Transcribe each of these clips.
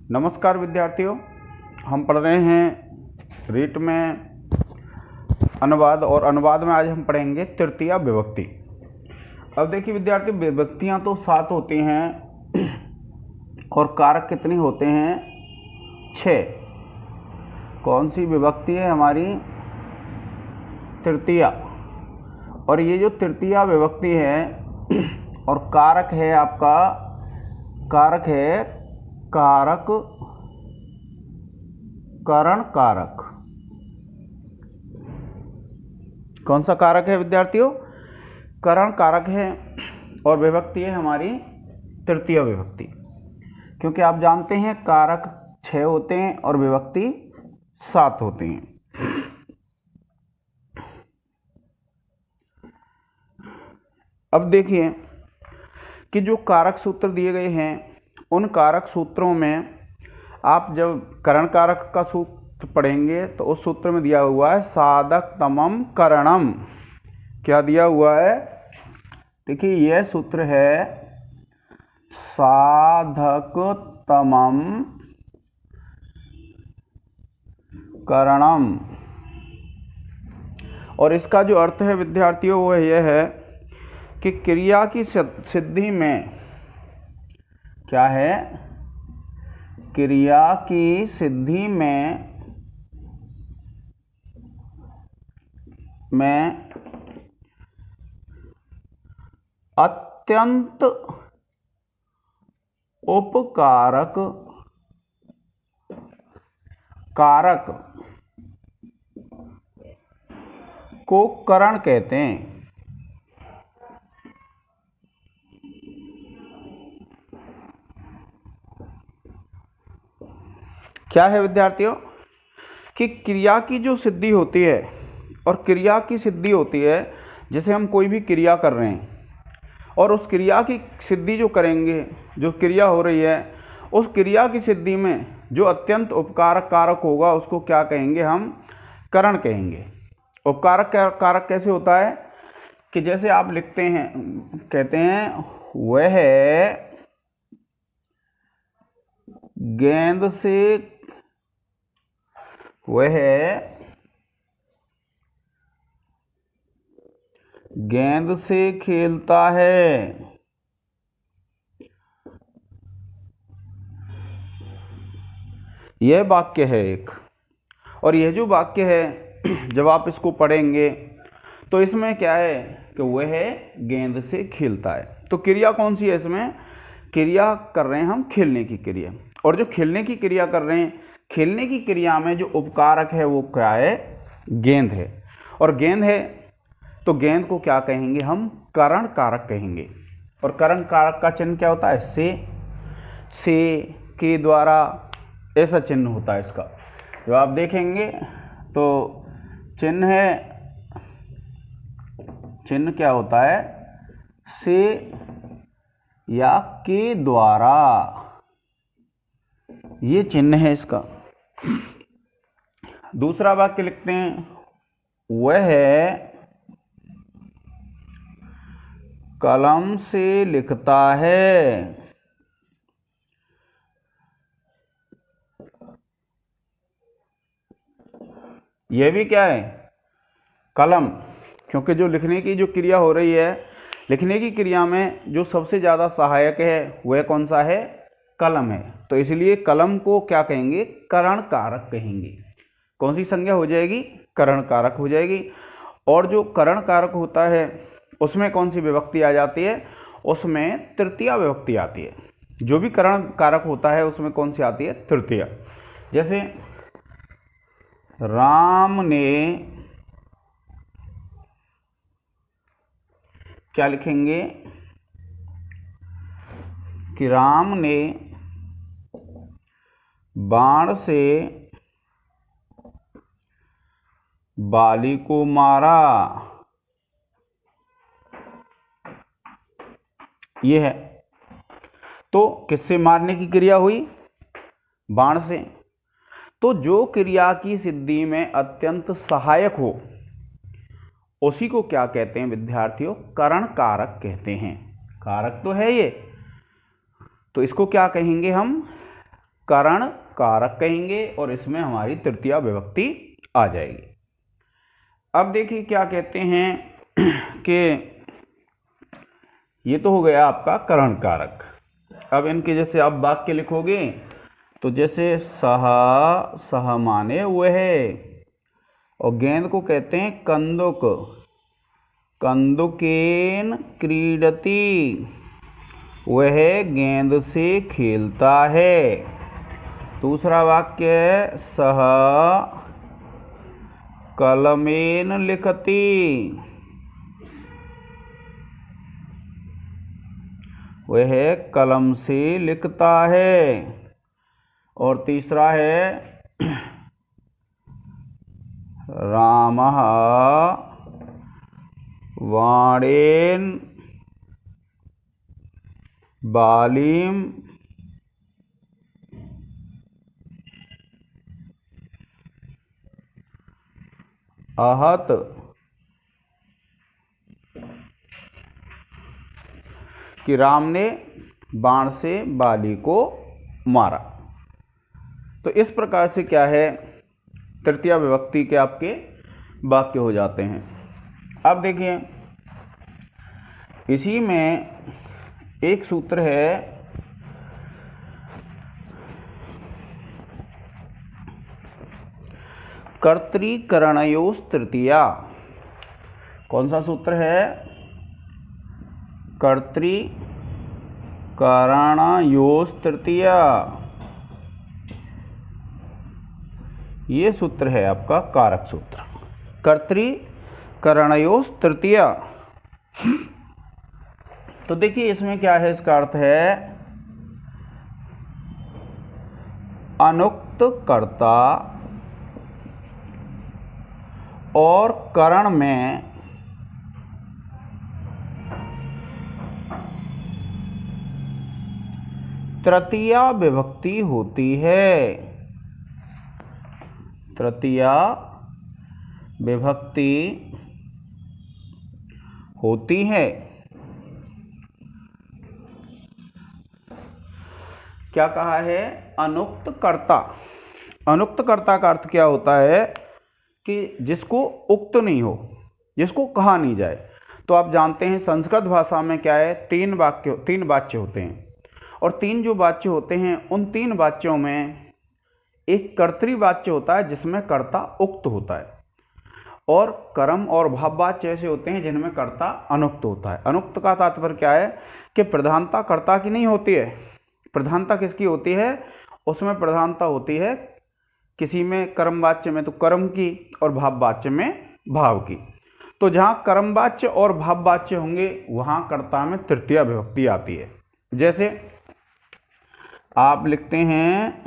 नमस्कार विद्यार्थियों, हम पढ़ रहे हैं रीट में अनुवाद और अनुवाद में आज हम पढ़ेंगे तृतीया विभक्ति। अब देखिए विद्यार्थी, विभक्तियां तो 7 होती हैं और कारक कितने होते हैं? 6। कौन सी विभक्ति है हमारी? तृतीया। और ये जो तृतीया विभक्ति है और कारक है आपका, कारक है कारक, करण कारक। कौन सा कारक है विद्यार्थियों? करण कारक है। और विभक्ति है हमारी तृतीय विभक्ति, क्योंकि आप जानते हैं कारक 6 होते हैं और विभक्ति 7 होती हैं। अब देखिए कि जो कारक सूत्र दिए गए हैं, उन कारक सूत्रों में आप जब करण कारक का सूत्र पढ़ेंगे तो उस सूत्र में दिया हुआ है साधक तमम करणम। क्या दिया हुआ है? देखिए यह सूत्र है साधक तमम करणम। और इसका जो अर्थ है विद्यार्थियों वो यह है कि क्रिया की सिद्धि में क्या है? क्रिया की सिद्धि में अत्यंत उपकारक कारक को करण कहते हैं। क्या है विद्यार्थियों कि क्रिया की जो सिद्धि होती है, और क्रिया की सिद्धि होती है जैसे हम कोई भी क्रिया कर रहे हैं और उस क्रिया की सिद्धि जो करेंगे, जो क्रिया हो रही है उस क्रिया की सिद्धि में जो अत्यंत उपकारक कारक होगा उसको क्या कहेंगे? हम करण कहेंगे। उपकारक कारक कैसे होता है कि जैसे आप लिखते हैं, कहते हैं वह गेंद से, वह गेंद से खेलता है। यह वाक्य है एक। और यह जो वाक्य है जब आप इसको पढ़ेंगे तो इसमें क्या है कि वह गेंद से खेलता है। तो क्रिया कौन सी है? इसमें क्रिया कर रहे हैं हम खेलने की क्रिया। और जो खेलने की क्रिया कर रहे हैं, खेलने की क्रिया में जो उपकारक है वो क्या है? गेंद है। और गेंद है तो गेंद को क्या कहेंगे? हम करण कारक कहेंगे। और करण कारक का चिन्ह क्या होता है? से के द्वारा ऐसा चिन्ह होता है इसका। जब आप देखेंगे तो चिन्ह क्या होता है? से या के द्वारा, ये चिन्ह है इसका। दूसरा वाक्य लिखते हैं वह कलम से लिखता है। यह भी क्या है? कलम। क्योंकि जो लिखने की जो क्रिया हो रही है, लिखने की क्रिया में जो सबसे ज़्यादा सहायक है वह कौन सा है? कलम है। तो इसलिए कलम को क्या कहेंगे? करण कारक कहेंगे। कौन सी संज्ञा हो जाएगी? करण कारक हो जाएगी। और जो करण कारक होता है उसमें कौन सी विभक्ति आ जाती है? उसमें तृतीया विभक्ति आती है। जो भी करण कारक होता है उसमें कौन सी आती है? तृतीया। जैसे राम ने, क्या लिखेंगे कि राम ने बाण से बाली को मारा। यह है। तो किससे मारने की क्रिया हुई? बाण से। तो जो क्रिया की सिद्धि में अत्यंत सहायक हो उसी को क्या कहते हैं विद्यार्थियों? करण कारक कहते हैं। कारक तो है ये, तो इसको क्या कहेंगे हम? करण कारक कहेंगे और इसमें हमारी तृतीया विभक्ति आ जाएगी। अब देखिए क्या कहते हैं कि ये तो हो गया आपका करण कारक। अब इनके जैसे आप वाक्य लिखोगे तो जैसे सह माने वह है, और गेंद को कहते हैं कंदुक, कंदुकेन क्रीडति, वह गेंद से खेलता है। दूसरा वाक्य है सह कलमेन लिखति, वह कलम से लिखता है। और तीसरा है रामः वाणेन बालीम आहत, कि राम ने बाण से बाली को मारा। तो इस प्रकार से क्या है, तृतीया विभक्ति के आपके वाक्य हो जाते हैं। अब देखिए इसी में एक सूत्र है कर्तृकरणयोस् तृतीया। कौन सा सूत्र है? कर्तृकरणयोस् तृतीया। ये सूत्र है आपका कारक सूत्र, कर्तृकरणयोस् तृतीया। तो देखिए इसमें क्या है, इसका अर्थ है अनुक्त कर्ता और करण में तृतीया विभक्ति होती है, तृतीया विभक्ति होती है। क्या कहा है? अनुक्त कर्ता। अनुक्त कर्ता का अर्थ क्या होता है कि जिसको उक्त नहीं हो, जिसको कहा नहीं जाए। तो आप जानते हैं संस्कृत भाषा में क्या है, तीन वाच्य होते हैं, और तीन जो वाच्य होते हैं उन तीन वाच्यों में एक कर्तृवाच्य होता है जिसमें कर्ता उक्त होता है, और कर्म और भाववाच्य ऐसे होते हैं जिनमें कर्ता अनुक्त होता है। अनुक्त का तात्पर्य क्या है कि प्रधानता कर्ता की नहीं होती है, प्रधानता किसकी होती है? उसमें प्रधानता होती है किसी में कर्मवाच्य में तो कर्म की, और भाववाच्य में भाव की। तो जहाँ कर्मवाच्य और भाववाच्य होंगे वहाँ कर्ता में तृतीया विभक्ति आती है। जैसे आप लिखते हैं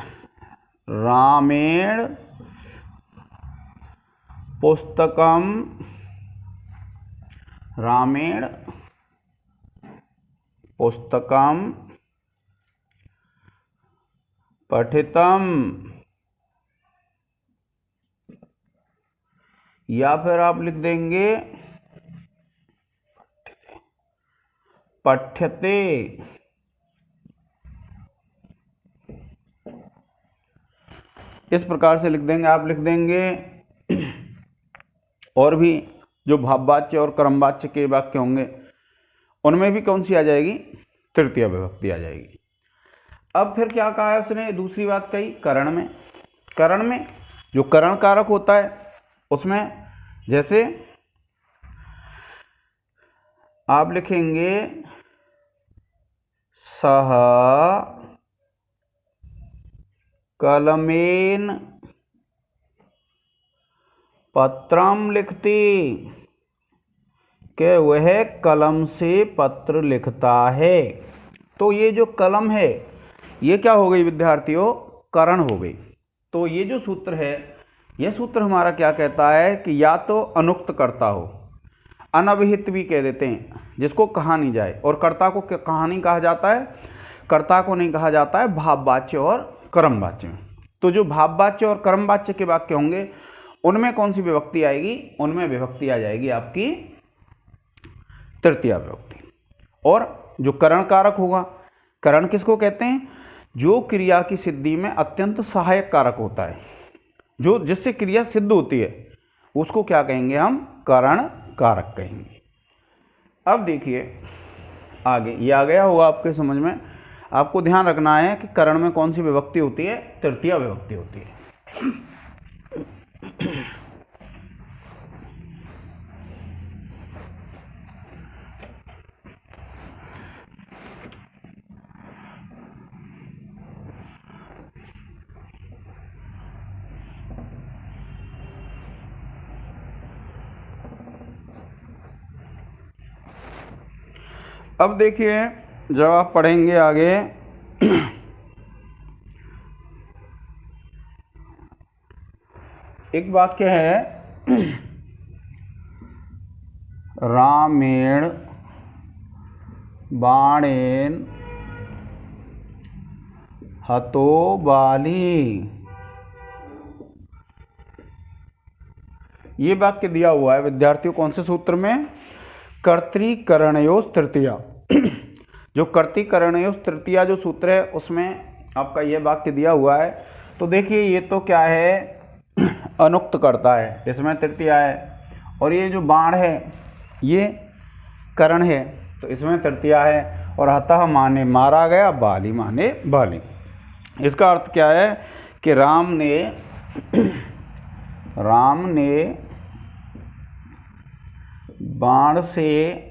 रामेण पुस्तकम, रामेण पुस्तकम पठितम, या फिर आप लिख देंगे पठ्यते। इस प्रकार से लिख देंगे, आप लिख देंगे। और भी जो भाववाच्य और कर्मवाच्य के वाक्य होंगे उनमें भी कौन सी आ जाएगी? तृतीया विभक्ति आ जाएगी। अब फिर क्या कहा है उसने? दूसरी बात कही करण में। करण में जो करण कारक होता है उसमें जैसे आप लिखेंगे सह कलमेन पत्रम लिखती, कि वह कलम से पत्र लिखता है। तो ये जो कलम है ये क्या हो गई विद्यार्थियों? करण हो गई। तो ये जो सूत्र है, यह सूत्र हमारा क्या कहता है कि या तो अनुक्त कर्ता हो, अनभिहित भी कह देते हैं जिसको कहा नहीं जाए, और कर्ता को कहा नहीं कहा जाता है, कर्ता को नहीं कहा जाता है भाववाच्य और कर्मवाच्य में। तो जो भाववाच्य और कर्मवाच्य के वाक्य होंगे उनमें कौन सी विभक्ति आएगी? उनमें विभक्ति आ जाएगी आपकी तृतीया विभक्ति। और जो करण कारक होगा, करण किसको कहते हैं? जो क्रिया की सिद्धि में अत्यंत सहायक कारक होता है, जो जिससे क्रिया सिद्ध होती है, उसको क्या कहेंगे हम? करण कारक कहेंगे। अब देखिए आगे, ये आ गया होगा आपके समझ में। आपको ध्यान रखना है कि करण में कौन सी विभक्ति होती है? तृतीया विभक्ति होती है। अब देखिए जब आप पढ़ेंगे आगे एक वाक्य है, रामेण बाणेन हतो बाली। ये वाक्य दिया हुआ है विद्यार्थियों कौन से सूत्र में? कर्तृकरणयोस् तृतीया। जो कर्तृकरणयोस् तृतीया जो सूत्र है उसमें आपका ये वाक्य दिया हुआ है। तो देखिए ये तो क्या है? अनुक्त करता है, इसमें तृतीया है, और ये जो बाण है ये करण है, तो इसमें तृतीया है। और हतः माने मारा गया, बाली माने बाली। इसका अर्थ क्या है कि राम ने बाण से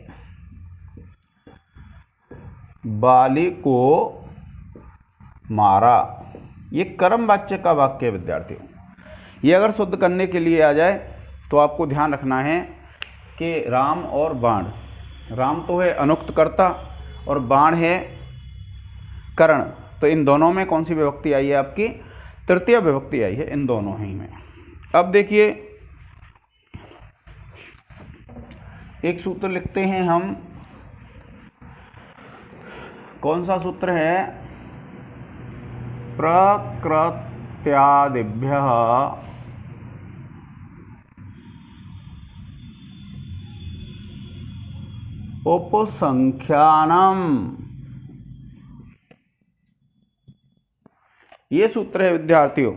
बाली को मारा। ये कर्म वाच्य का वाक्य है विद्यार्थियों। ये अगर शुद्ध करने के लिए आ जाए तो आपको ध्यान रखना है कि राम और बाण, राम तो है अनुक्त कर्ता और बाण है करण, तो इन दोनों में कौन सी विभक्ति आई है आपकी? तृतीय विभक्ति आई है इन दोनों ही में। अब देखिए एक सूत्र लिखते हैं हम, कौन सा सूत्र है? प्रकृत्यादिभ्यः उपसंख्यानम। ये सूत्र है विद्यार्थियों,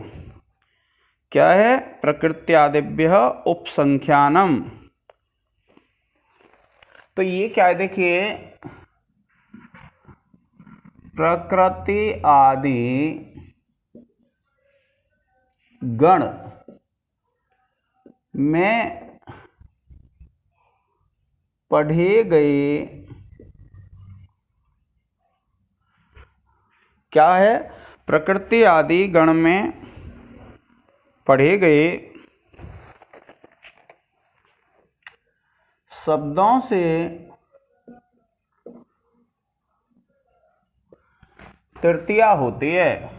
क्या है? प्रकृत्यादिभ्यः उपसंख्यानम। तो ये क्या है? देखिए प्रकृति आदि गण में पढ़े गए, क्या है? प्रकृति आदि गण में पढ़े गए शब्दों से तृतीया होती है।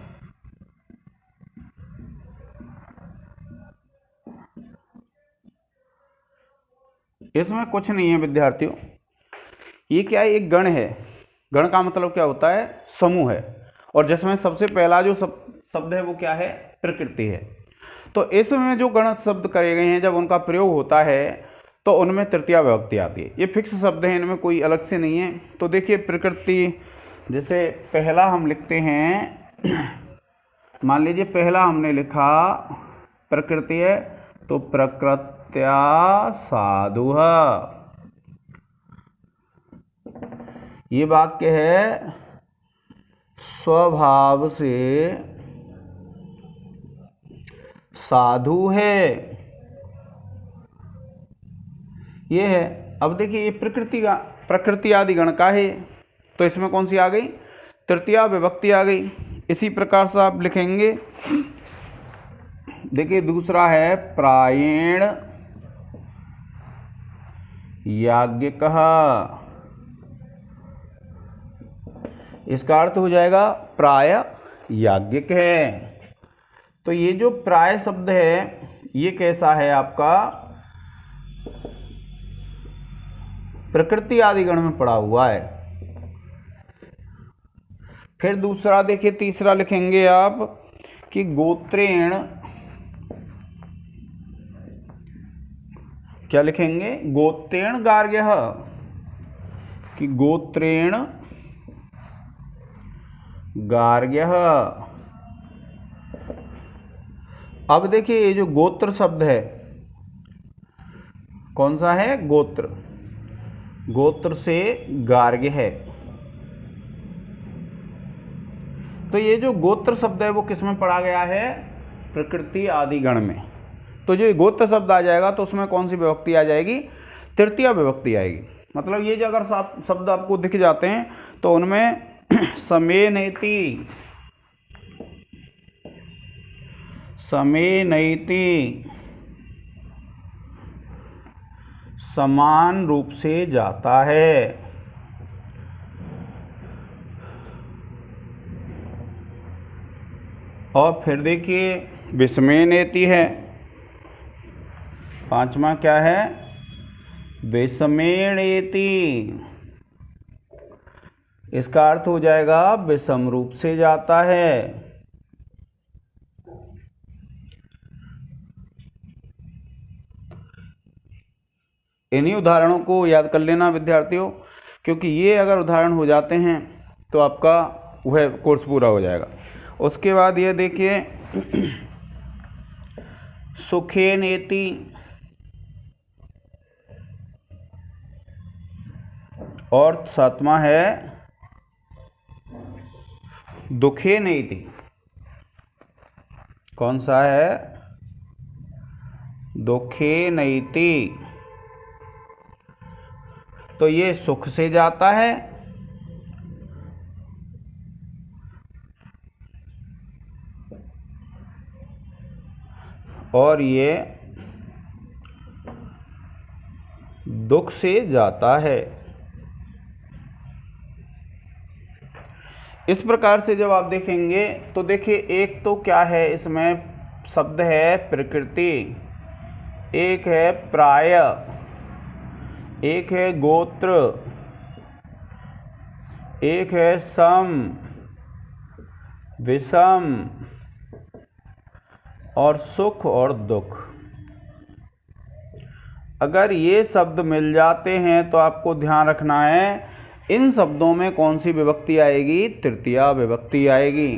इसमें कुछ नहीं है विद्यार्थियों, ये क्या है? एक गण है। गण का मतलब क्या होता है? समूह है, और जिसमें सबसे पहला जो शब्द है वो क्या है? प्रकृति है। तो इसमें जो गण शब्द करे गए हैं, जब उनका प्रयोग होता है तो उनमें तृतीया विभक्ति आती है। ये फिक्स शब्द हैं, इनमें कोई अलग से नहीं है। तो देखिए प्रकृति, जैसे पहला हम लिखते हैं, मान लीजिए पहला हमने लिखा प्रकृति है, तो प्रकृत्या साधुः। ये वाक्य है स्वभाव से साधु है, ये है। अब देखिए ये प्रकृति आदि गण का है, तो इसमें कौन सी आ गई? तृतीया विभक्ति आ गई। इसी प्रकार से आप लिखेंगे, देखिए दूसरा है प्रायेण याज्ञिकः। इसका अर्थ हो जाएगा प्राय याज्ञिक है। तो ये जो प्राय शब्द है ये कैसा है आपका? प्रकृति आदि गण में पड़ा हुआ है। फिर दूसरा देखिए, तीसरा लिखेंगे आप कि गोत्रेण, क्या लिखेंगे? गोत्रेण गार्ग्यः, कि गोत्रेण गार्ग्यः। अब देखिए ये जो गोत्र शब्द है कौन सा है? गोत्र। गोत्र से गार्ग्य है। तो ये जो गोत्र शब्द है वो किस में पढ़ा गया है? प्रकृति आदि गण में। तो जो गोत्र शब्द आ जाएगा तो उसमें कौन सी विभक्ति आ जाएगी? तृतीया विभक्ति आएगी। मतलब ये जो अगर शब्द आपको दिख जाते हैं तो उनमें समेनयति, समेनयति समान रूप से जाता है। और फिर देखिए विषमेनेति है। पांचवा क्या है? विषमेणेति। इसका अर्थ हो जाएगा विषम रूप से जाता है। इन्हीं उदाहरणों को याद कर लेना विद्यार्थियों, क्योंकि ये अगर उदाहरण हो जाते हैं तो आपका वह कोर्स पूरा हो जाएगा। उसके बाद ये देखिए सुखेनेति, और सातवां है दुखेनेति। कौन सा है? दुखेनेति। तो ये सुख से जाता है। और ये दुख से जाता है। इस प्रकार से जब आप देखेंगे तो देखिए एक तो क्या है, इसमें शब्द है प्रकृति, एक है प्राय, एक है गोत्र, एक है सम, विषम और सुख और दुख। अगर ये शब्द मिल जाते हैं तो आपको ध्यान रखना है इन शब्दों में कौन सी विभक्ति आएगी? तृतीया विभक्ति आएगी।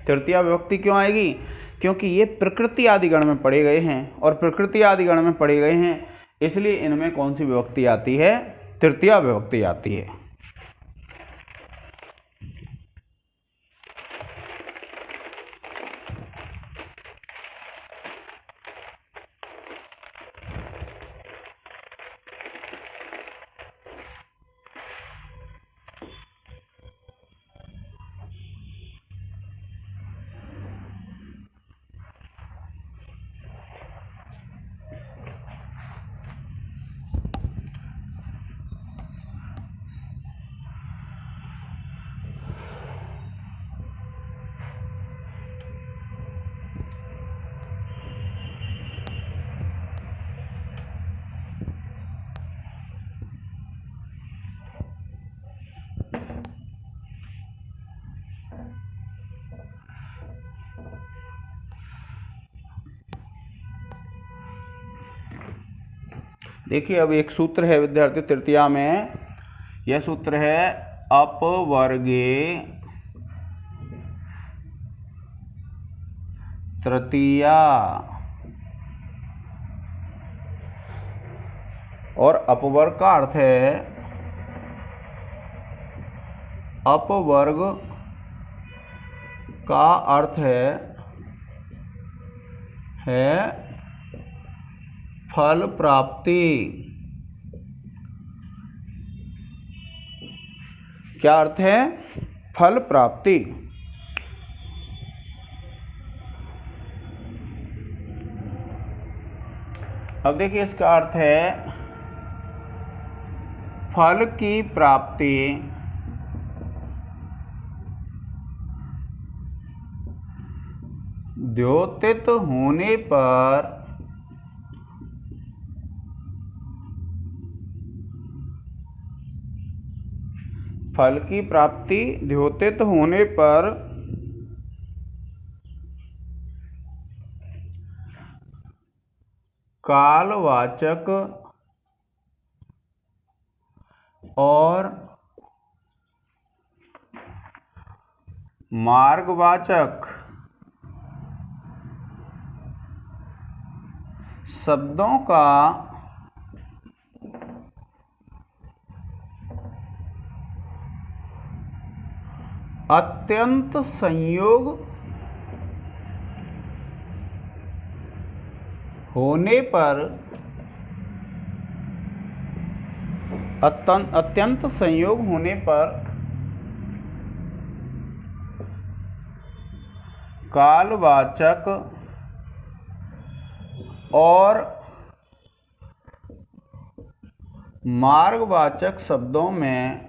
तृतीया विभक्ति क्यों आएगी? क्योंकि ये प्रकृति आदि गण में पढ़े गए हैं, और प्रकृति आदि गण में पढ़े गए हैं इसलिए इनमें कौन सी विभक्ति आती है? तृतीया विभक्ति आती है। देखिए अब एक सूत्र है विद्यार्थी तृतीया में, यह सूत्र है अपवर्गे तृतीया। और अपवर्ग का अर्थ है, अपवर्ग का अर्थ है फल प्राप्ति। क्या अर्थ है? फल प्राप्ति। अब देखिए इसका अर्थ है फल की प्राप्ति द्योतित होने पर फल की प्राप्ति द्योतित होने पर कालवाचक और मार्गवाचक शब्दों का अत्यंत संयोग होने पर अत्यंत संयोग होने पर कालवाचक और मार्गवाचक शब्दों में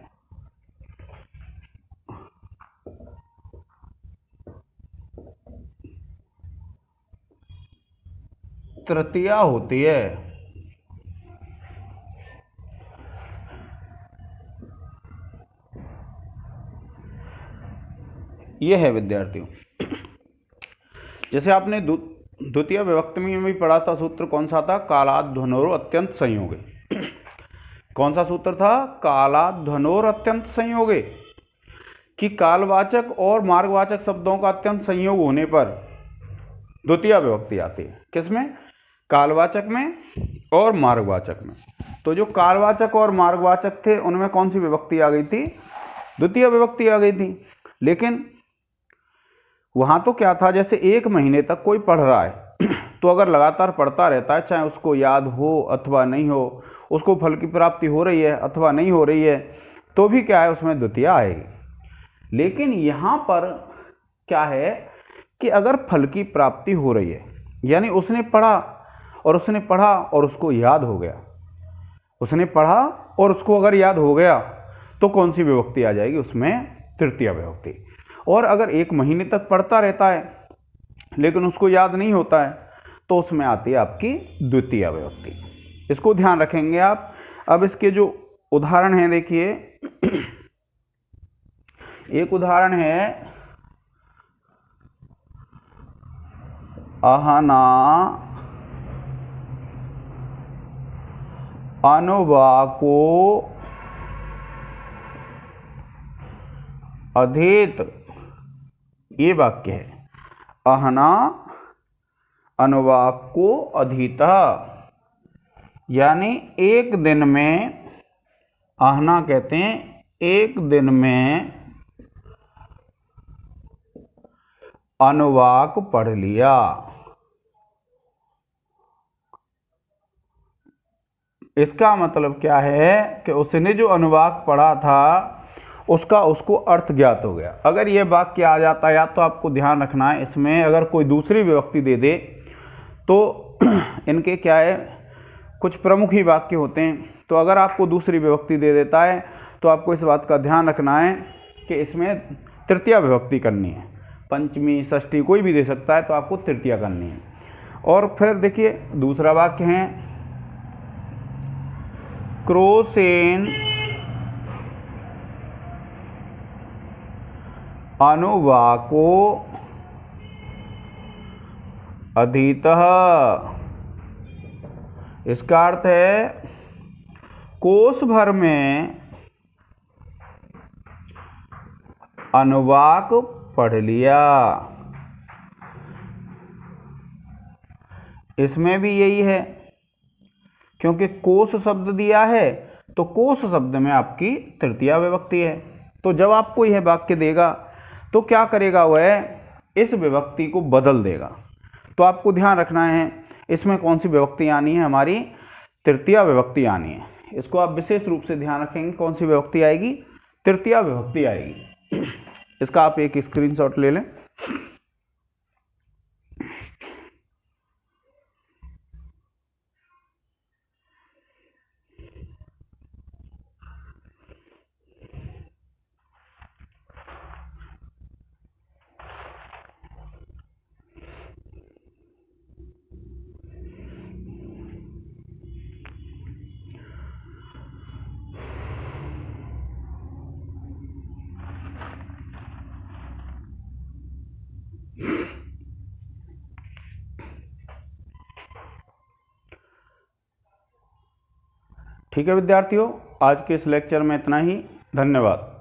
तृतीया होती है। यह है विद्यार्थियों, जैसे आपने द्वितीय विभक्ति में भी पढ़ा था, सूत्र कौन सा था? कालाध्वनोर अत्यंत संयोगे। कौन सा सूत्र था? कालाध्वनोर अत्यंत संयोगे, कि कालवाचक और मार्गवाचक शब्दों का अत्यंत संयोग होने पर द्वितीय विभक्ति आती है। किसमें? कालवाचक में और मार्गवाचक में। तो जो कालवाचक और मार्गवाचक थे उनमें कौन सी विभक्ति आ गई थी? द्वितीय विभक्ति आ गई थी। लेकिन वहां तो क्या था, जैसे एक महीने तक कोई पढ़ रहा है तो अगर लगातार पढ़ता रहता है, चाहे उसको याद हो अथवा नहीं हो, उसको फल की प्राप्ति हो रही है अथवा नहीं हो रही है, तो भी क्या है, उसमें द्वितीया आएगी। लेकिन यहाँ पर क्या है कि अगर फल की प्राप्ति हो रही है, यानी उसने पढ़ा और उसको याद हो गया, उसने पढ़ा और उसको अगर याद हो गया, तो कौन सी विभक्ति आ जाएगी? उसमें तृतीया विभक्ति। और अगर एक महीने तक पढ़ता रहता है लेकिन उसको याद नहीं होता है, तो उसमें आती है आपकी द्वितीय विभक्ति। इसको ध्यान रखेंगे आप। अब इसके जो उदाहरण हैं देखिए, एक उदाहरण है आहना अनुवाको अधीत, ये वाक्य है। आहना अनुवाको अधीता, यानी एक दिन में, आहना कहते हैं एक दिन में अनुवाक पढ़ लिया। इसका मतलब क्या है कि उसने जो अनुवाक पढ़ा था उसको अर्थ ज्ञात हो गया। अगर यह वाक्य आ जाता है, या तो आपको ध्यान रखना है, इसमें अगर कोई दूसरी विभक्ति दे दे तो इनके क्या है, कुछ प्रमुख ही वाक्य होते हैं। तो अगर आपको दूसरी विभक्ति दे देता है तो आपको इस बात का ध्यान रखना है कि इसमें तृतीया विभक्ति करनी है। पंचमी, षष्ठी कोई भी दे सकता है, तो आपको तृतीया करनी है। और फिर देखिए दूसरा वाक्य है क्रोसेन अनुवाको अधीतः। इसका अर्थ है कोष भर में अनुवाक पढ़ लिया। इसमें भी यही है, क्योंकि कोष शब्द दिया है तो कोष शब्द में आपकी तृतीया विभक्ति है। तो जब आपको यह वाक्य देगा तो क्या करेगा, वह इस विभक्ति को बदल देगा। तो आपको ध्यान रखना है इसमें कौन सी विभक्ति आनी है, हमारी तृतीया विभक्ति आनी है। इसको आप विशेष रूप से ध्यान रखेंगे, कौन सी विभक्ति आएगी? तृतीया विभक्ति आएगी। इसका आप एक स्क्रीनशॉट ले लें। ठीक है विद्यार्थियों, आज के इस लेक्चर में इतना ही। धन्यवाद।